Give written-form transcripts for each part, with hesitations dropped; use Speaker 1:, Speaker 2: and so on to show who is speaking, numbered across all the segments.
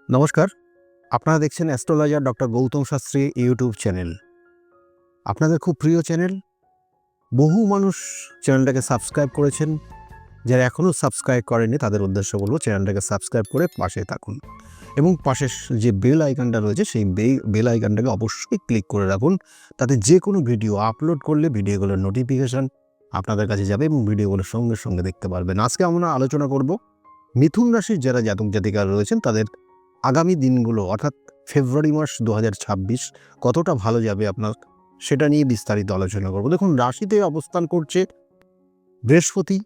Speaker 1: নমস্কার, আপনারা দেখছেন astrologer doctor Gautam Shastri YouTube channel. আপনাদের খুব প্রিয় চ্যানেল। বহু মানুষ চ্যানেলটাকে সাবস্ক্রাইব করেছেন। যারা এখনও সাবস্ক্রাইব করেননি তাদের উদ্দেশ্য বলব, চ্যানেলটাকে সাবস্ক্রাইব করে পাশে থাকুন এবং পাশের যে বেল আইকনটা রয়েছে সেই বেল আইকনটাকে অবশ্যই ক্লিক করে রাখুন। তাতে যে কোনো ভিডিও আপলোড করলে ভিডিওগুলোর নোটিফিকেশান আপনাদের কাছে যাবে এবং ভিডিওগুলো সঙ্গে সঙ্গে দেখতে পারবেন। আজকে আমরা আলোচনা করব মিথুন রাশির যারা জাতক জাতিকারা রয়েছেন তাদের আগামী দিনগুলো, অর্থাৎ ফেব্রুয়ারি মাস 2026 কতটা ভালো যাবে আপনার, সেটা নিয়ে বিস্তারিত আলোচনা করব। দেখুন, রাশিতে অবস্থান করছে বৃহস্পতি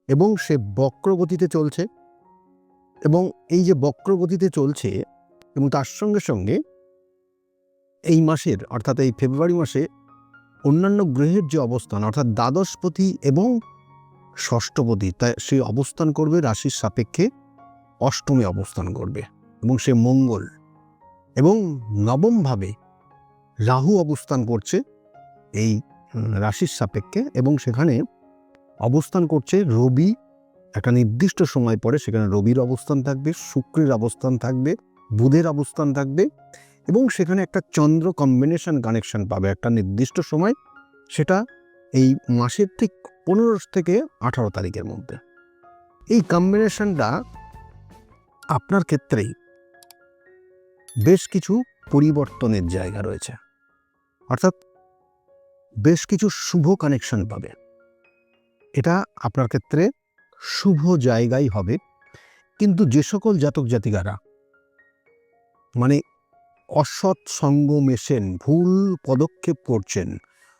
Speaker 1: এবং সে বক্রগতিতে চলছে, এবং এই যে বক্রগতিতে চলছে এবং তার সঙ্গে সঙ্গে এই মাসের অর্থাৎ এই ফেব্রুয়ারি মাসে অন্যান্য গ্রহের যে অবস্থান, অর্থাৎ দ্বাদশপতি এবং ষষ্ঠপতি, তাই সে অবস্থান করবে রাশির সাপেক্ষে অষ্টমে অবস্থান করবে এবং সে মঙ্গল, এবং নবমভাবে রাহু অবস্থান করছে এই রাশির সাপেক্ষে, এবং সেখানে অবস্থান করছে রবি। একটা নির্দিষ্ট সময় পরে সেখানে রবির অবস্থান থাকবে, শুক্রের অবস্থান থাকবে, বুধের অবস্থান থাকবে, এবং সেখানে একটা চন্দ্র কম্বিনেশন কানেকশন পাবে একটা নির্দিষ্ট সময়, সেটা এই মাসের ঠিক 15 থেকে 18 তারিখের মধ্যে। এই কম্বিনেশনটা আপনার ক্ষেত্রেই বেশ কিছু পরিবর্তনের জায়গা রয়েছে, অর্থাৎ বেশ কিছু শুভ কানেকশন পাবে। এটা আপনার ক্ষেত্রে শুভ জায়গায় হবে। কিন্তু যে সকল জাতক জাতিকারা মানে অসৎ সঙ্গ মেশেন, ভুল পদক্ষেপ করছেন,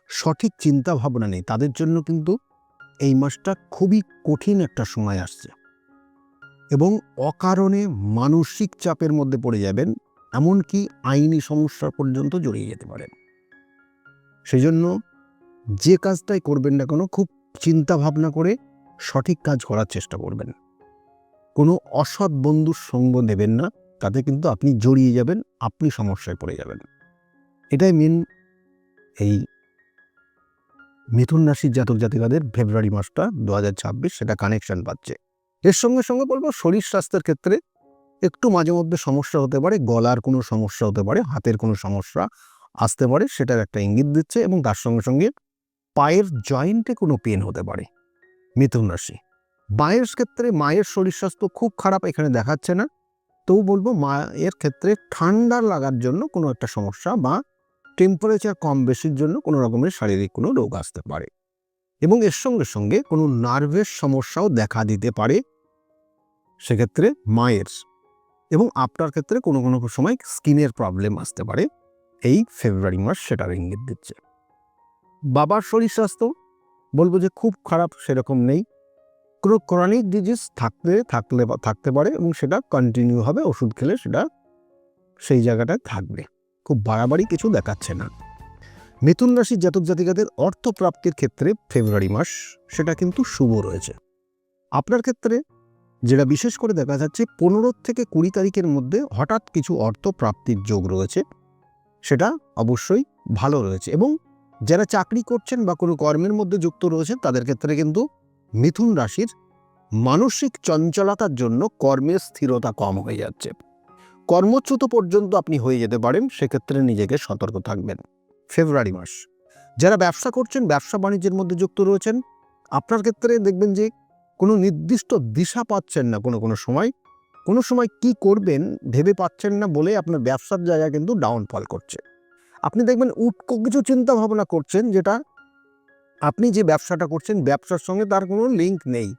Speaker 1: সঠিক চিন্তা ভাবনা নেই, তাদের জন্য কিন্তু এই মাসটা খুবই কঠিন একটা সময় আসছে, এবং অকারণে মানসিক চাপের মধ্যে পড়ে যাবেন, এমনকি আইনি সমস্যা পর্যন্ত জড়িয়ে যেতে পারেন। সেই জন্য যে কাজটাই করবেন না কেন, খুব চিন্তা ভাবনা করে সঠিক কাজ করার চেষ্টা করবেন। কোনো অসৎ বন্ধুর সঙ্গ নেবেন না, তাতে কিন্তু আপনি জড়িয়ে যাবেন, আপনি সমস্যায় পড়ে যাবেন। এটাই মেন এই মিথুন রাশির জাতক জাতিকাদের ফেব্রুয়ারি মাসটা 2026 সেটা কানেকশন পাচ্ছে। এর সঙ্গে সঙ্গে বলবো, শরীর স্বাস্থ্যের ক্ষেত্রে একটু মাঝে মধ্যে সমস্যা হতে পারে, গলার কোনো সমস্যা হতে পারে, হাতের কোনো সমস্যা আসতে পারে, সেটার একটা ইঙ্গিত দিচ্ছে, এবং তার সঙ্গে সঙ্গে পায়ের জয়েন্টে কোনো পেন হতে পারে। মিথুন রাশি মায়ের ক্ষেত্রে, মায়ের শরীর স্বাস্থ্য খুব খারাপ এখানে দেখাচ্ছে না, তবু বলবো মায়ের ক্ষেত্রে ঠান্ডা লাগার জন্য কোনো একটা সমস্যা বা টেম্পারেচার কম বেশির জন্য কোনো রকমের শারীরিক কোনো রোগ আসতে পারে, এবং এর সঙ্গে সঙ্গে কোনো নার্ভের সমস্যাও দেখা দিতে পারে সেক্ষেত্রে মায়ের, এবং আপনার ক্ষেত্রে কোনো কোনো সময় স্কিনের প্রবলেম আসতে পারে। এই ফেব্রুয়ারি মাস সেটার ইঙ্গিত দিচ্ছে। বাবার শরীর স্বাস্থ্য বলবো যে খুব খারাপ সেরকম নেই, কোনো ক্রনিক ডিজিজ থাকতে পারে, এবং সেটা কন্টিনিউ হবে, ওষুধ খেলে সেটা সেই জায়গাটায় থাকবে, খুব বাড়াবাড়ি কিছু দেখাচ্ছে না। মিথুন রাশির জাতক জাতিকাদের অর্থপ্রাপ্তির ক্ষেত্রে ফেব্রুয়ারি মাস সেটা কিন্তু শুভ রয়েছে। আপনার ক্ষেত্রে যেটা বিশেষ করে দেখা যাচ্ছে 15 থেকে 20 তারিখের মধ্যে হঠাৎ কিছু অর্থ প্রাপ্তির যোগ রয়েছে, সেটা অবশ্যই ভালো রয়েছে, এবং যারা চাকরি করছেন বা কোনো কর্মের মধ্যে যুক্ত রয়েছেন তাদের ক্ষেত্রে কিন্তু মিথুন রাশির মানসিক চঞ্চলতার জন্য কর্মের স্থিরতা কম হয়ে যাচ্ছে, কর্মচ্যুত পর্যন্ত আপনি হয়ে যেতে পারেন, সেক্ষেত্রে নিজেকে সতর্ক থাকবেন। ফেব্রুয়ারি মাস যারা ব্যবসা করছেন, ব্যবসা বাণিজ্যের মধ্যে যুক্ত রয়েছেন, আপনার ক্ষেত্রে দেখবেন যে কোনো নির্দিষ্ট দিশা পাচ্ছেন না, কোনো সময় কি করবেন ভেবে পাচ্ছেন না বলে আপনার ব্যবসার জায়গা কিন্তু ডাউনফল করছে। আপনি দেখবেন উটকো কিছু চিন্তা ভাবনা করছেন, যেটা আপনি যে ব্যবসাটা করছেন ব্যবসার সঙ্গে তার কোনো লিঙ্ক নেই,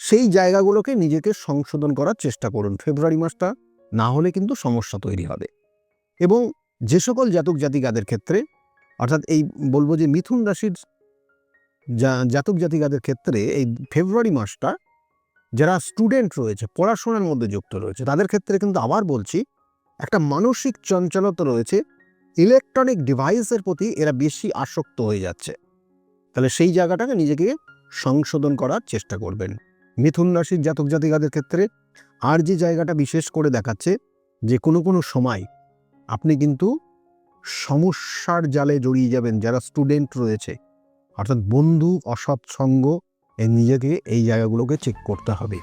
Speaker 1: সেই জায়গাগুলোকে নিজেকে সংশোধন করার চেষ্টা করুন ফেব্রুয়ারি মাসটা, না হলে কিন্তু সমস্যা তৈরি হবে। এবং যে সকল জাতক জাতিকাদের ক্ষেত্রে, অর্থাৎ এই বলবো যে মিথুন রাশির জাতক জাতিকাদের ক্ষেত্রে এই ফেব্রুয়ারি মাসটা যারা স্টুডেন্ট রয়েছে, পড়াশোনার মধ্যে যুক্ত রয়েছে, তাদের ক্ষেত্রে কিন্তু আবার বলছি একটা মানসিক চঞ্চলতা রয়েছে, ইলেকট্রনিক ডিভাইসের প্রতি এরা বেশি আসক্ত হয়ে যাচ্ছে, তাহলে সেই জায়গাটাকে নিজেকে সংশোধন করার চেষ্টা করবেন মিথুন রাশির জাতক জাতিকাদের ক্ষেত্রে। আর যে জায়গাটা বিশেষ করে দেখাচ্ছে যে কোনো সময় আপনি কিন্তু সমস্যার জালে জড়িয়ে যাবেন, যারা স্টুডেন্ট রয়েছে, অর্থাৎ বন্ধু অসৎ সঙ্গ, নিজেকে এই জায়গাগুলোকে চেক করতে হবে।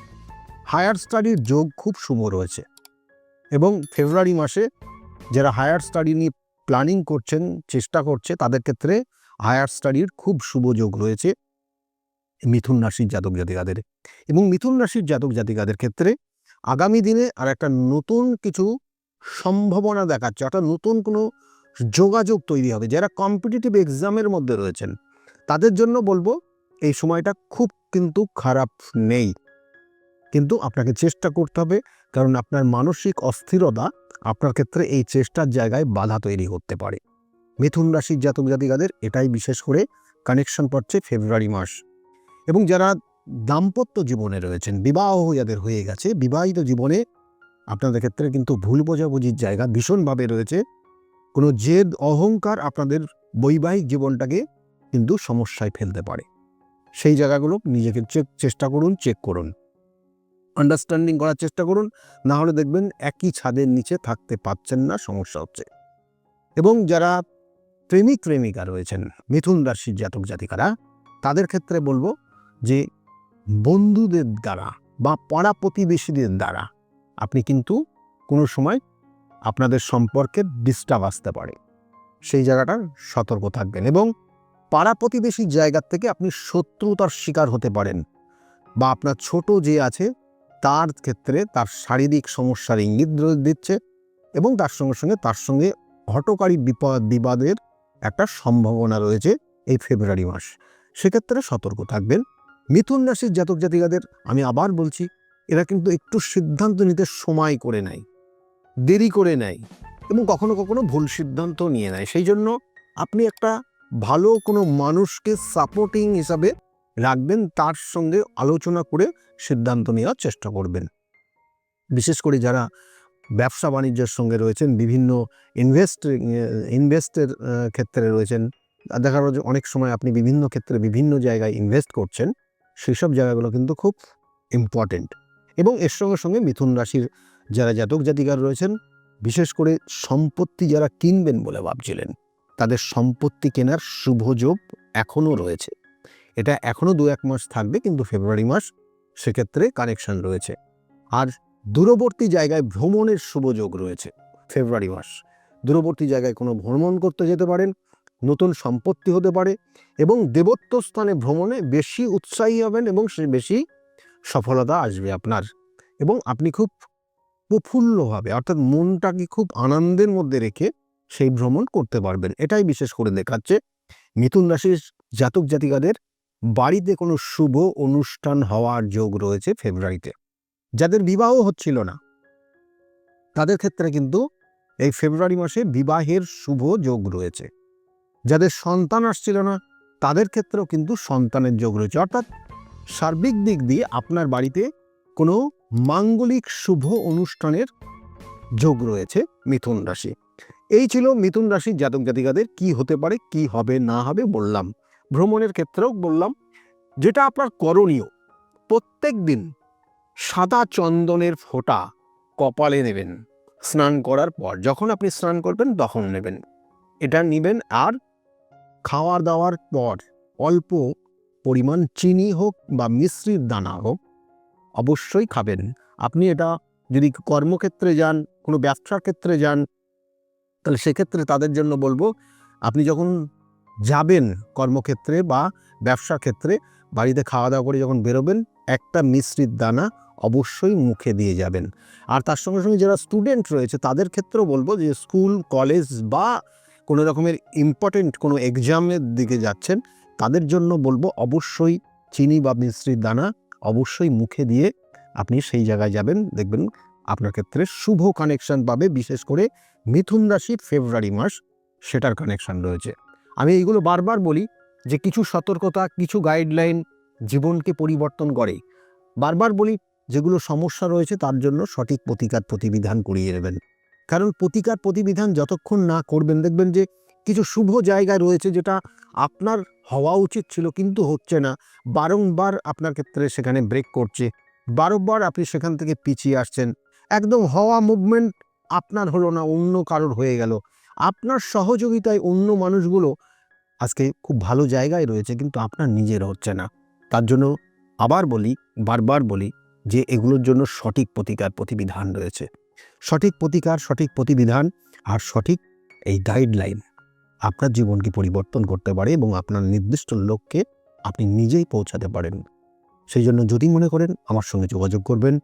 Speaker 1: হায়ার স্টাডির যোগ খুব শুভ রয়েছে, এবং ফেব্রুয়ারি মাসে যারা হায়ার স্টাডি নিয়ে প্ল্যানিং করছেন, চেষ্টা করছে, তাদের ক্ষেত্রে হায়ার স্টাডির খুব শুভ যোগ রয়েছে মিথুন রাশির জাতক জাতিকাদের। এবং মিথুন রাশির জাতক জাতিকাদের ক্ষেত্রে আগামী দিনে আর একটা নতুন কিছু সম্ভাবনা দেখাচ্ছে, অর্থাৎ নতুন কোনো যোগাযোগ তৈরি হবে। যারা কম্পিটিটিভ এক্সামের মধ্যে রয়েছেন তাদের জন্য বলবো এই সময়টা খুব কিন্তু খারাপ নেই, কিন্তু আপনাকে চেষ্টা করতে হবে, কারণ আপনার মানসিক অস্থিরতা আপনার ক্ষেত্রে এই চেষ্টার জায়গায় বাধা তৈরি করতে পারে। মিথুন রাশির জাতক জাতিকাদের এটাই বিশেষ করে কানেকশন পাচ্ছে ফেব্রুয়ারি মাস। এবং যারা দাম্পত্য জীবনে রয়েছেন, বিবাহ যাদের হয়ে গেছে, বিবাহিত জীবনে আপনাদের ক্ষেত্রে কিন্তু ভুল বোঝাবুঝির জায়গা ভীষণভাবে রয়েছে। কোনো জেদ অহংকার আপনাদের বৈবাহিক জীবনটাকে কিন্তু সমস্যায় ফেলতে পারে। সেই জায়গাগুলো নিজেকে চেষ্টা করুন, চেক করুন, আন্ডারস্ট্যান্ডিং করার চেষ্টা করুন, না হলে দেখবেন একই ছাদের নিচে থাকতে পারছেন না, সমস্যা হচ্ছে। এবং যারা প্রেমিক প্রেমিকা রয়েছেন মিথুন রাশির জাতক জাতিকারা, তাদের ক্ষেত্রে বলবো যে বন্ধুদের দ্বারা বা পাড়া প্রতিবেশীদের দ্বারা আপনি কিন্তু কোনো সময় আপনাদের সম্পর্কে ডিস্টার্ব আসতে পারে, সেই জায়গাটার সতর্ক থাকবেন। এবং পাড়া প্রতিবেশীর জায়গার থেকে আপনি শত্রুতার শিকার হতে পারেন, বা আপনার ছোট যে আছে তার ক্ষেত্রে তার শারীরিক সমস্যার ইঙ্গিত দিচ্ছে, এবং তার সঙ্গে হঠকারী বিবাদের একটা সম্ভাবনা রয়েছে এই ফেব্রুয়ারি মাস। সেক্ষেত্রে সতর্ক থাকবেন। মিথুন রাশির জাতক জাতিকাদের আমি আবার বলছি, এরা কিন্তু একটু সিদ্ধান্ত নিতে সময় করে নেয়, দেরি করে নেয়, এবং কখনো কখনো ভুল সিদ্ধান্ত নিয়ে নেয়। সেই জন্য আপনি একটা ভালো কোনো মানুষকে সাপোর্টিং হিসাবে রাখবেন, তার সঙ্গে আলোচনা করে সিদ্ধান্ত নেওয়ার চেষ্টা করবেন। বিশেষ করে যারা ব্যবসা বাণিজ্যের সঙ্গে রয়েছেন, বিভিন্ন ইনভেস্টের ক্ষেত্রে রয়েছেন, দেখা গেল যে অনেক সময় আপনি বিভিন্ন ক্ষেত্রে বিভিন্ন জায়গায় ইনভেস্ট করছেন, সেসব জায়গাগুলো কিন্তু খুব ইম্পর্টেন্ট। এবং এর সঙ্গে মিথুন রাশির যারা জাতক জাতিকার রয়েছেন, বিশেষ করে সম্পত্তি যারা কিনবেন বলে ভাবছিলেন, তাদের সম্পত্তি কেনার শুভ যোগ এখনও রয়েছে। এটা এখনও 2-1 মাস থাকবে, কিন্তু ফেব্রুয়ারি মাস সেক্ষেত্রে কানেকশন রয়েছে। আর দূরবর্তী জায়গায় ভ্রমণের শুভ যোগ রয়েছে ফেব্রুয়ারি মাস। দূরবর্তী জায়গায় কোনো ভ্রমণ করতে যেতে পারেন, নতুন সম্পত্তি হতে পারে, এবং দেবত্ব স্থানে ভ্রমণে বেশি উৎসাহী হবেন এবং সে বেশি সফলতা আসবে আপনার। এবং আপনি খুব প্রফুল্লভাবে, অর্থাৎ মনটাকে খুব আনন্দের মধ্যে রেখে সেই ভ্রমণ করতে পারবেন। এটাই বিশেষ করে দেখাচ্ছে মিথুন রাশির জাতক জাতিকাদের বাড়িতে কোনো শুভ অনুষ্ঠান হওয়ার যোগ রয়েছে ফেব্রুয়ারিতে। যাদের বিবাহ হচ্ছিল না তাদের ক্ষেত্রে কিন্তু এই ফেব্রুয়ারি মাসে বিবাহের শুভ যোগ রয়েছে। যাদের সন্তান আসছিল না তাদের ক্ষেত্রেও কিন্তু সন্তানের যোগ রয়েছে। অর্থাৎ সার্বিক দিক দিয়ে আপনার বাড়িতে কোনো মাঙ্গলিক শুভ অনুষ্ঠানের যোগ রয়েছে মিথুন রাশি। এই ছিল মিথুন রাশির জাতক জাতিকাদের কি হতে পারে, কি হবে না হবে বললাম। ভ্রমণের ক্ষেত্রেও বললাম। যেটা আপনার করণীয়, প্রত্যেক দিন সাদা চন্দনের ফোঁটা কপালে নেবেন স্নান করার পর। যখন আপনি স্নান করবেন তখন নেবেন, এটা নেবেন। আর খাওয়া দাওয়ার পর অল্প পরিমাণ চিনি হোক বা মিশ্রির দানা হোক অবশ্যই খাবেন। আপনি এটা যদি কর্মক্ষেত্রে যান, কোনো ব্যবসার ক্ষেত্রে যান, তাহলে সেক্ষেত্রে তাদের জন্য বলবো, আপনি যখন যাবেন কর্মক্ষেত্রে বা ব্যবসার ক্ষেত্রে, বাড়িতে খাওয়া দাওয়া করে যখন বেরোবেন, একটা মিশ্রির দানা অবশ্যই মুখে দিয়ে যাবেন। আর তার সঙ্গে যারা স্টুডেন্ট রয়েছে তাদের ক্ষেত্রেও বলবো যে স্কুল কলেজ বা কোনো রকমের ইম্পর্টেন্ট কোনো এক্সামের দিকে যাচ্ছেন, তাদের জন্য বলবো অবশ্যই চিনি বা মিশ্রির দানা অবশ্যই মুখে দিয়ে আপনি সেই জায়গায় যাবেন, দেখবেন আপনার ক্ষেত্রে শুভ কানেকশন পাবে। বিশেষ করে মিথুন রাশির ফেব্রুয়ারি মাস সেটার কানেকশন রয়েছে। আমি এইগুলো বারবার বলি যে কিছু সতর্কতা, কিছু গাইডলাইন জীবনকে পরিবর্তন করে। বারবার বলি যেগুলো সমস্যা রয়েছে তার জন্য সঠিক প্রতিকার প্রতিবিধান করিয়ে নেবেন। কারণ প্রতিকার প্রতিবিধান যতক্ষণ না করবেন, দেখবেন যে কিছু শুভ জায়গায় রয়েছে যেটা আপনার হওয়া উচিত ছিল কিন্তু হচ্ছে না, বারংবার আপনার ক্ষেত্রে সেখানে ব্রেক করছে, বারবার আপনি সেখান থেকে পিছিয়ে আসছেন। একদম হওয়া মুভমেন্ট আপনার হলো না, অন্য কারোর হয়ে গেল। আপনার সহযোগিতায় অন্য মানুষগুলো আজকে খুব ভালো জায়গায় রয়েছে, কিন্তু আপনার নিজের হচ্ছে না। তার জন্য আবার বলি, বারবার বলি যে এগুলোর জন্য সঠিক প্রতিকার প্রতিবিধান রয়েছে। সঠিক প্রতিকার, সঠিক প্রতিবিধান আর সঠিক এই গাইডলাইন আপনার জীবনকে পরিবর্তন করতে পারে এবং আপনার নির্দিষ্ট লক্ষ্যে আপনি নিজেই পৌঁছাতে পারেন। সেই জন্য যদি মনে করেন আমার সঙ্গে যোগাযোগ করবেন।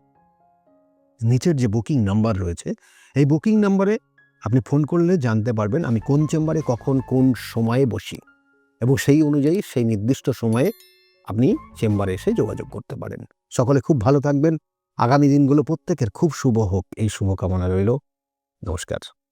Speaker 1: নিচের যে বুকিং নাম্বার রয়েছে এই বুকিং নাম্বারে আপনি ফোন করলে জানতে পারবেন আমি কোন চেম্বারে কখন কোন সময়ে বসি এবং সেই অনুযায়ী সেই নির্দিষ্ট সময়ে আপনি চেম্বারে এসে যোগাযোগ করতে পারেন। সকলে খুব ভালো থাকবেন। আগামী দিনগুলো প্রত্যেকের খুব শুভ হোক এই শুভকামনা রইল। নমস্কার।